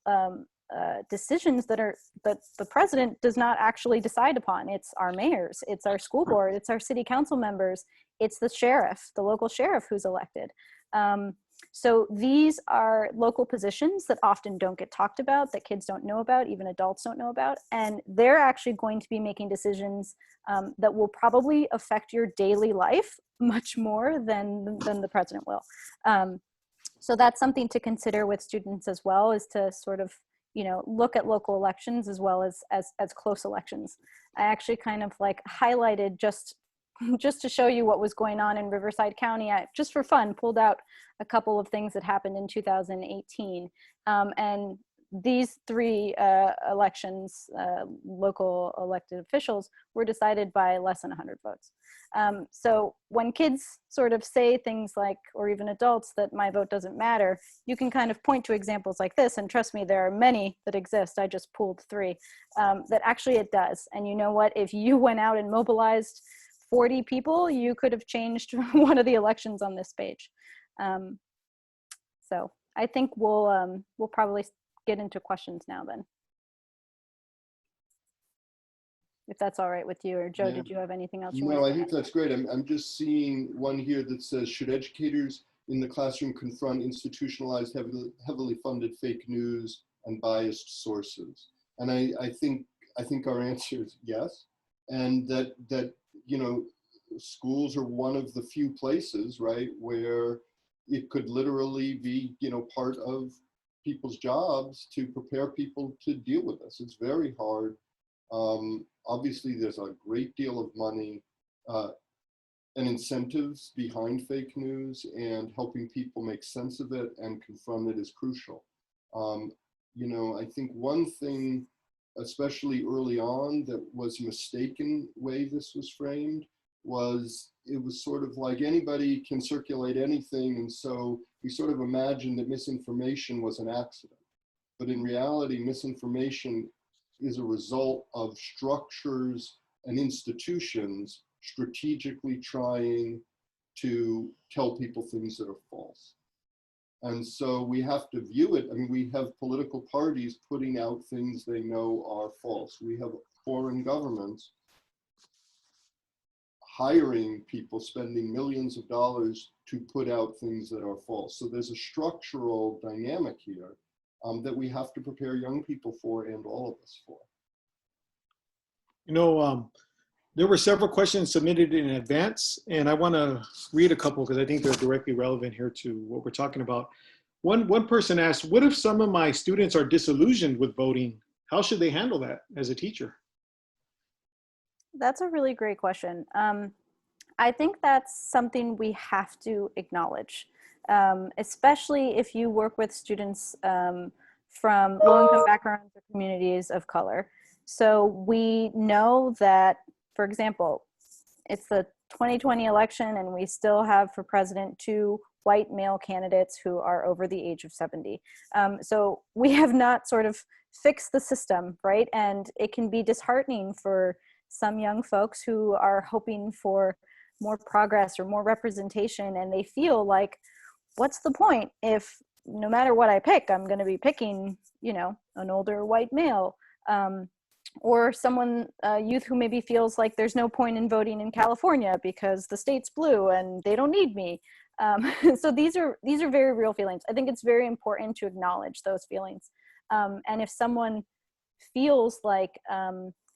Speaker 2: decisions that the president does not actually decide upon. It's our mayors, it's our school board, it's our city council members, it's the sheriff, the local sheriff who's elected. So these are local positions that often don't get talked about, that kids don't know about, even adults don't know about, and they're actually going to be making decisions that will probably affect your daily life much more than the president will. So that's something to consider with students as well, is to sort of, you know, look at local elections as well as close elections. I actually kind of like highlighted just to show you what was going on in Riverside County. I, just for fun, pulled out a couple of things that happened in 2018. And these three elections, local elected officials, were decided by less than 100 votes. So when kids sort of say things like, or even adults, that my vote doesn't matter, you can kind of point to examples like this, and trust me, there are many that exist. I just pulled three, that actually it does. And you know what, if you went out and mobilized 40 people, you could have changed one of the elections on this page. So I think we'll probably get into questions now then. if that's all right with you. Or Joe,
Speaker 3: Yeah.
Speaker 2: did you have anything else you
Speaker 3: No,
Speaker 2: wanted
Speaker 3: I
Speaker 2: to
Speaker 3: think
Speaker 2: add?
Speaker 3: that's great. I'm just seeing one here that says, should educators in the classroom confront institutionalized, heavily funded fake news and biased sources? And I think our answer is yes. And that, you know, schools are one of the few places, right, where it could literally be, you know, part of people's jobs to prepare people to deal with this. It's very hard. Obviously, there's a great deal of money and incentives behind fake news, and helping people make sense of it and confront it is crucial. You know, I think one thing, especially early on, that was a mistaken way this was framed was it was sort of like anybody can circulate anything, and so we sort of imagined that misinformation was an accident. But in reality, misinformation is a result of structures and institutions strategically trying to tell people things that are false. And so we have to view it. I mean, we have political parties putting out things they know are false. We have foreign governments hiring people, spending millions of dollars to put out things that are false. So there's a structural dynamic here that we have to prepare young people for, and all of us for.
Speaker 1: You know, there were several questions submitted in advance, and I want to read a couple because I think they're directly relevant here to what we're talking about. One person asked, what if some of my students are disillusioned with voting? How should they handle that as a teacher?
Speaker 2: That's a really great question. I think that's something we have to acknowledge, especially if you work with students from low-income backgrounds or communities of color. So we know that, for example, it's the 2020 election and we still have for president 2 white male candidates who are over the age of 70. So we have not sort of fixed the system, right? And it can be disheartening for some young folks who are hoping for more progress or more representation, and they feel like, what's the point if no matter what I pick, I'm going to be picking, you know, an older white male, or someone, youth who maybe feels like there's no point in voting in California because the state's blue and they don't need me. So these are very real feelings. I think it's very important to acknowledge those feelings. And if someone feels like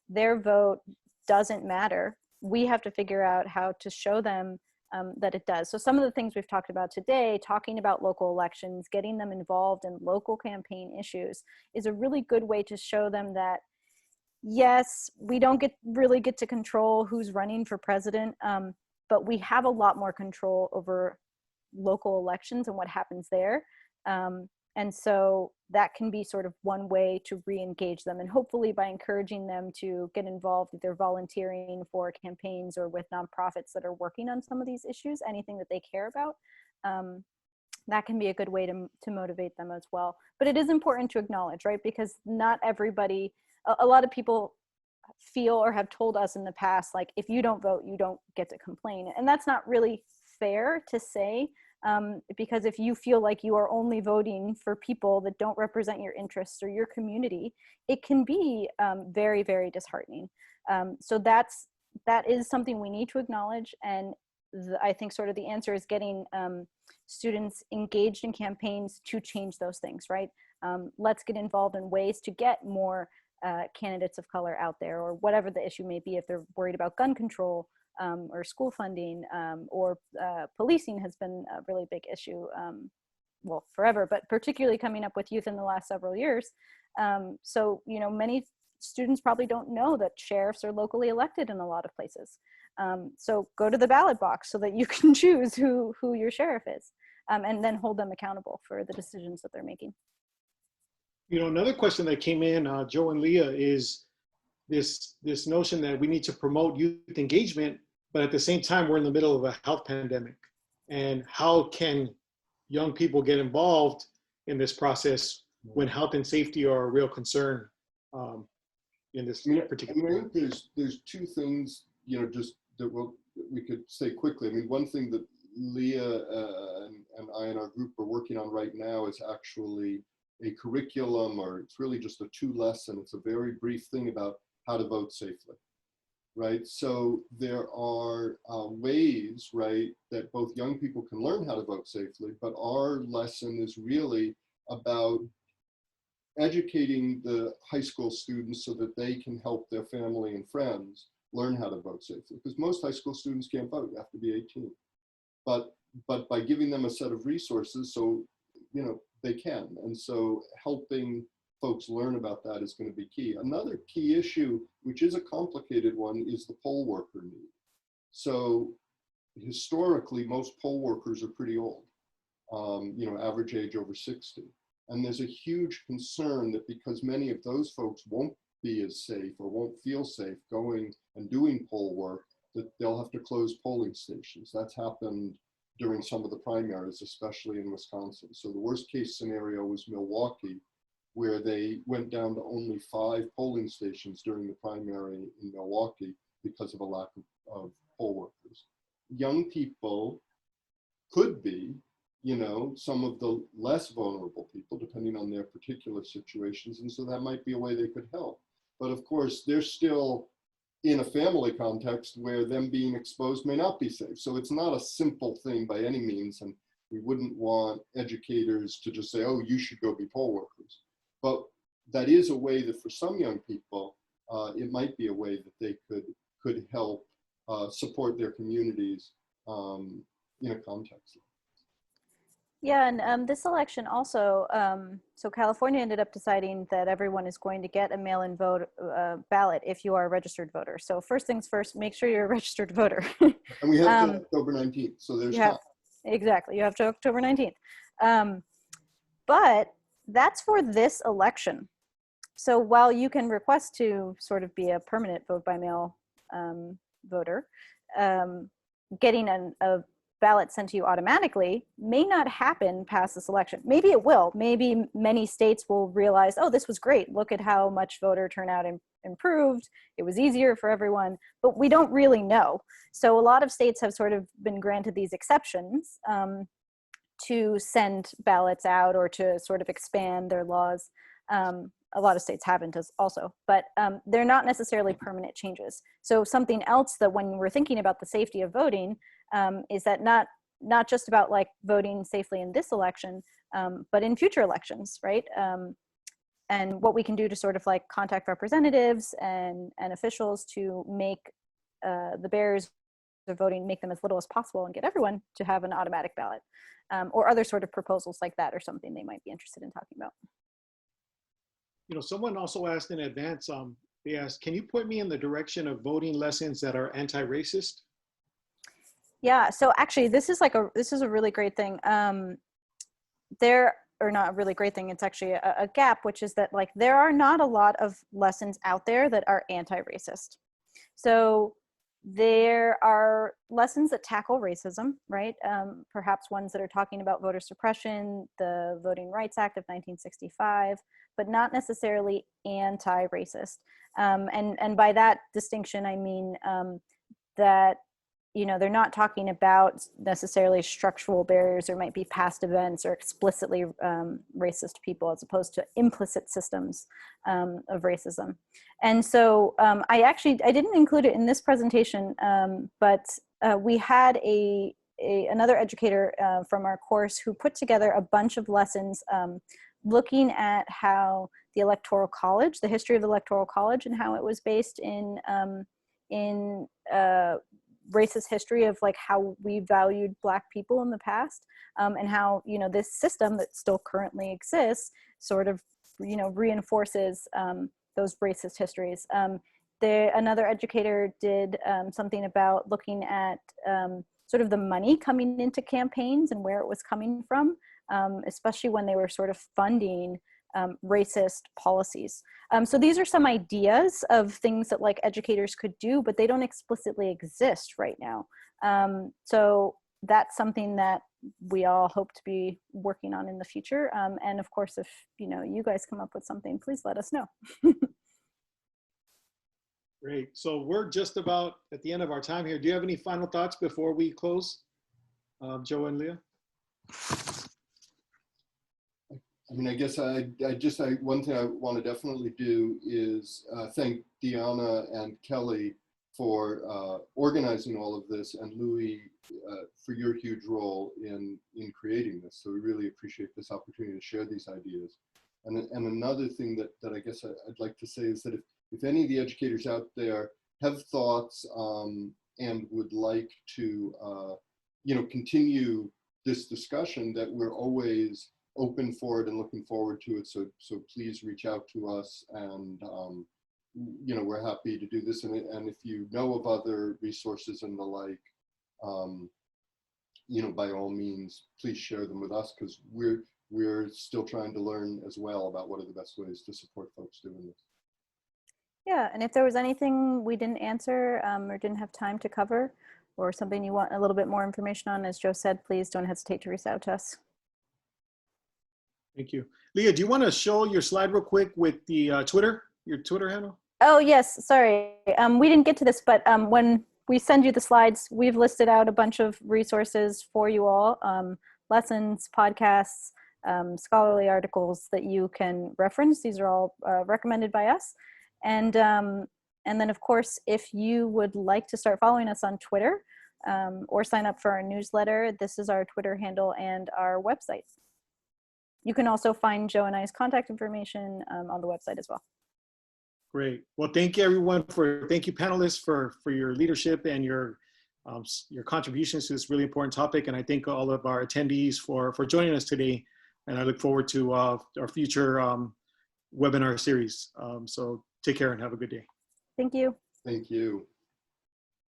Speaker 2: their vote doesn't matter, we have to figure out how to show them that it does. So some of the things we've talked about today, talking about local elections, getting them involved in local campaign issues, is a really good way to show them that, yes, we don't really get to control who's running for president, but we have a lot more control over local elections and what happens there. And so that can be sort of one way to re-engage them. And hopefully by encouraging them to get involved, either volunteering for campaigns or with nonprofits that are working on some of these issues, anything that they care about, that can be a good way to motivate them as well. But it is important to acknowledge, right? Because not everybody, a lot of people feel or have told us in the past, like, if you don't vote, you don't get to complain. And that's not really fair to say, because if you feel like you are only voting for people that don't represent your interests or your community, it can be very, very disheartening. So that is something we need to acknowledge. And I think sort of the answer is getting students engaged in campaigns to change those things, right? Let's get involved in ways to get more candidates of color out there, or whatever the issue may be. If they're worried about gun control, or school funding, or policing has been a really big issue, well, forever, but particularly coming up with youth in the last several years. So, you know, many students probably don't know that sheriffs are locally elected in a lot of places. So go to the ballot box so that you can choose who your sheriff is, and then hold them accountable for the decisions that they're making.
Speaker 1: You know, another question that came in, Joe and Leah, is this notion that we need to promote youth engagement, but at the same time, we're in the middle of a health pandemic. And how can young people get involved in this process when health and safety are a real concern in this particular?
Speaker 3: I think there's two things, you know, just that we could say quickly. I mean, one thing that Leah and I and our group are working on right now is actually a curriculum, or it's really just a 2-lesson. It's a very brief thing about how to vote safely. right? So there are ways, right, that both young people can learn how to vote safely, but our lesson is really about educating the high school students so that they can help their family and friends learn how to vote safely. Because most high school students can't vote, you have to be 18. But by giving them a set of resources, so, you know, they can. And so helping folks learn about that is going to be key. Another key issue, which is a complicated one, is the poll worker need. So historically, most poll workers are pretty old, you know, average age over 60. And there's a huge concern that because many of those folks won't be as safe or won't feel safe going and doing poll work, that they'll have to close polling stations. That's happened during some of the primaries, especially in Wisconsin. So the worst case scenario was Milwaukee, where they went down to only 5 polling stations during the primary in Milwaukee because of a lack of poll workers. Young people could be, you know, some of the less vulnerable people, depending on their particular situations. And so that might be a way they could help. But of course, they're still in a family context where them being exposed may not be safe. So it's not a simple thing by any means. And we wouldn't want educators to just say, oh, you should go be poll workers. But that is a way that for some young people, it might be a way that they could help support their communities in a context.
Speaker 2: Yeah, and this election also, so California ended up deciding that everyone is going to get a mail-in vote ballot if you are a registered voter. So first things first, make sure you're a registered voter.
Speaker 3: And we have till October 19th, so there's time.
Speaker 2: Exactly, you have to October 19th. But that's for this election. So while you can request to sort of be a permanent vote by mail voter, getting a ballot sent to you automatically may not happen past this election. Maybe it will. Maybe many states will realize, oh, this was great. Look at how much voter turnout improved. It was easier for everyone, but we don't really know. So a lot of states have sort of been granted these exceptions to send ballots out or to sort of expand their laws. A lot of states haven't also, but they're not necessarily permanent changes. So something else that when we're thinking about the safety of voting is that not just about like voting safely in this election, but in future elections, right? And what we can do to sort of like contact representatives and officials to make the barriers of voting, make them as little as possible and get everyone to have an automatic ballot, or other sort of proposals like that or something they might be interested in talking about.
Speaker 1: You know, someone also asked in advance, they asked, can you point me in the direction of voting lessons that are anti-racist?
Speaker 2: Yeah, so actually this is a really great thing. Or not a really great thing, it's actually a gap, which is that like there are not a lot of lessons out there that are anti-racist. So there are lessons that tackle racism, right? Perhaps ones that are talking about voter suppression, the Voting Rights Act of 1965, but not necessarily anti-racist. And by that distinction, I mean that, you know, they're not talking about necessarily structural barriers. There might be past events or explicitly racist people as opposed to implicit systems of racism. And so I didn't include it in this presentation, but we had another educator from our course who put together a bunch of lessons looking at how the Electoral College, the history of the Electoral College, and how it was based in racist history of like how we valued Black people in the past, and how, you know, this system that still currently exists sort of, you know, reinforces those racist histories. Another educator did something about looking at sort of the money coming into campaigns and where it was coming from, especially when they were sort of funding racist policies. So these are some ideas of things that like educators could do, but they don't explicitly exist right now. So that's something that we all hope to be working on in the future. And of course, if, you know, you guys come up with something, please let us know.
Speaker 1: Great. So we're just about at the end of our time here. Do you have any final thoughts before we close, Joe and Leah?
Speaker 3: I mean, I guess one thing I want to definitely do is thank Deanna and Kelly for organizing all of this, and Louie, for your huge role in creating this. So we really appreciate this opportunity to share these ideas. And another thing that I guess I'd like to say is that if any of the educators out there have thoughts and would like to continue this discussion, that we're always open for it and looking forward to it. So please reach out to us, and we're happy to do this. And if you know of other resources and the like, by all means, please share them with us, because we're still trying to learn as well about what are the best ways to support folks doing this.
Speaker 2: Yeah, and if there was anything we didn't answer or didn't have time to cover, or something you want a little bit more information on, as Joe said, please don't hesitate to reach out to us.
Speaker 1: Thank you. Leah, do you want to show your slide real quick with the your Twitter handle?
Speaker 2: Oh, yes, sorry. We didn't get to this, but when we send you the slides, we've listed out a bunch of resources for you all, lessons, podcasts, scholarly articles that you can reference. These are all recommended by us. And then, of course, if you would like to start following us on Twitter or sign up for our newsletter, this is our Twitter handle and our website. You can also find Joe and I's contact information on the website as well.
Speaker 1: Great. Well, thank you, everyone. Thank you, panelists, for your leadership and your contributions to this really important topic. And I thank all of our attendees for joining us today. And I look forward to our future webinar series. So take care and have a good day.
Speaker 2: Thank you.
Speaker 3: Thank you.